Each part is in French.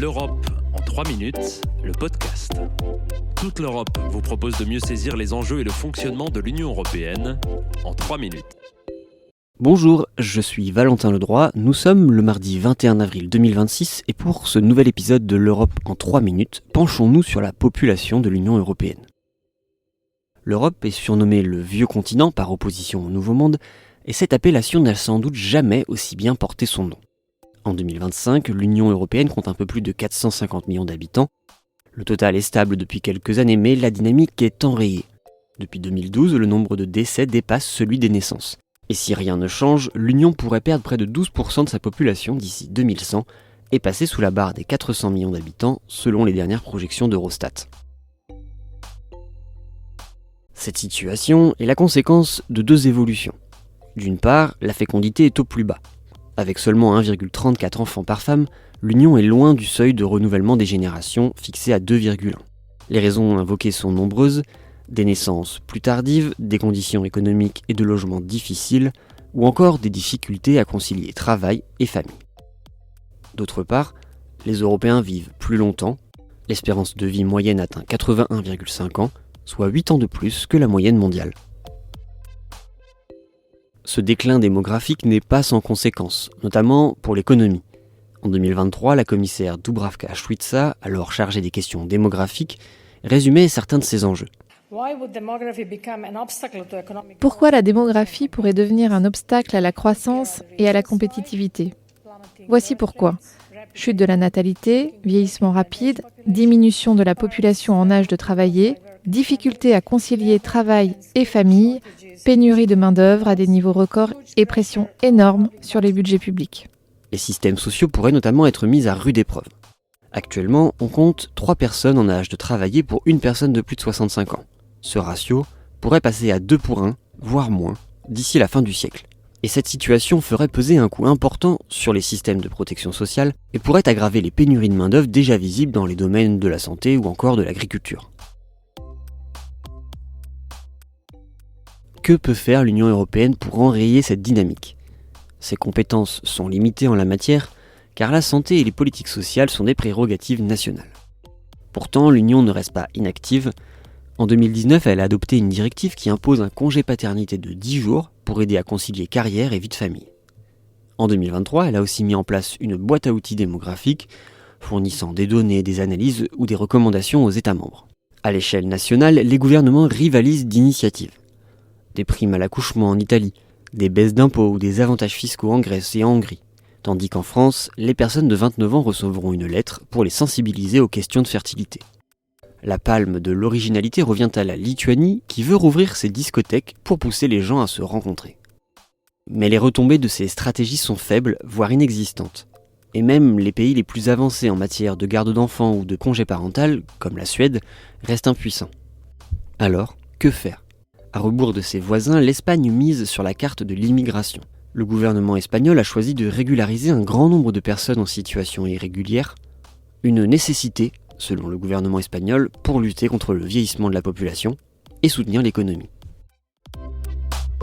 L'Europe en 3 minutes, le podcast. Toute l'Europe vous propose de mieux saisir les enjeux et le fonctionnement de l'Union européenne en 3 minutes. Bonjour, je suis Valentin Ledroit, nous sommes le mardi 21 avril 2026 et pour ce nouvel épisode de l'Europe en 3 minutes, penchons-nous sur la population de l'Union européenne. L'Europe est surnommée le vieux continent par opposition au Nouveau Monde et cette appellation n'a sans doute jamais aussi bien porté son nom. En 2025, l'Union européenne compte un peu plus de 450 millions d'habitants. Le total est stable depuis quelques années, mais la dynamique est enrayée. Depuis 2012, le nombre de décès dépasse celui des naissances. Et si rien ne change, l'Union pourrait perdre près de 12% de sa population d'ici 2100 et passer sous la barre des 400 millions d'habitants selon les dernières projections d'Eurostat. Cette situation est la conséquence de deux évolutions. D'une part, la fécondité est au plus bas. Avec seulement 1,34 enfants par femme, l'Union est loin du seuil de renouvellement des générations fixé à 2,1. Les raisons invoquées sont nombreuses, des naissances plus tardives, des conditions économiques et de logement difficiles, ou encore des difficultés à concilier travail et famille. D'autre part, les Européens vivent plus longtemps, l'espérance de vie moyenne atteint 81,5 ans, soit 8 ans de plus que la moyenne mondiale. Ce déclin démographique n'est pas sans conséquences, notamment pour l'économie. En 2023, la commissaire Dubravka Šuica, alors chargée des questions démographiques, résumait certains de ces enjeux. Pourquoi la démographie pourrait devenir un obstacle à la croissance et à la compétitivité ? Voici pourquoi. Chute de la natalité, vieillissement rapide, diminution de la population en âge de travailler, difficulté à concilier travail et famille, pénurie de main-d'œuvre à des niveaux records et pression énorme sur les budgets publics. Les systèmes sociaux pourraient notamment être mis à rude épreuve. Actuellement, on compte 3 personnes en âge de travailler pour une personne de plus de 65 ans. Ce ratio pourrait passer à 2 pour 1, voire moins, d'ici la fin du siècle. Et cette situation ferait peser un coût important sur les systèmes de protection sociale et pourrait aggraver les pénuries de main-d'œuvre déjà visibles dans les domaines de la santé ou encore de l'agriculture. Que peut faire l'Union européenne pour enrayer cette dynamique ? Ses compétences sont limitées en la matière, car la santé et les politiques sociales sont des prérogatives nationales. Pourtant, l'Union ne reste pas inactive. En 2019, elle a adopté une directive qui impose un congé paternité de 10 jours pour aider à concilier carrière et vie de famille. En 2023, elle a aussi mis en place une boîte à outils démographique, fournissant des données, des analyses ou des recommandations aux États membres. À l'échelle nationale, les gouvernements rivalisent d'initiatives. Des primes à l'accouchement en Italie, des baisses d'impôts ou des avantages fiscaux en Grèce et en Hongrie. Tandis qu'en France, les personnes de 29 ans recevront une lettre pour les sensibiliser aux questions de fertilité. La palme de l'originalité revient à la Lituanie qui veut rouvrir ses discothèques pour pousser les gens à se rencontrer. Mais les retombées de ces stratégies sont faibles, voire inexistantes. Et même les pays les plus avancés en matière de garde d'enfants ou de congé parental, comme la Suède, restent impuissants. Alors, que faire ? À rebours de ses voisins, l'Espagne mise sur la carte de l'immigration. Le gouvernement espagnol a choisi de régulariser un grand nombre de personnes en situation irrégulière, une nécessité, selon le gouvernement espagnol, pour lutter contre le vieillissement de la population et soutenir l'économie.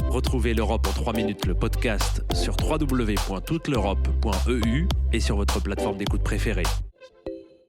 Retrouvez l'Europe en 3 minutes, le podcast sur www.touteleurope.eu et sur votre plateforme d'écoute préférée.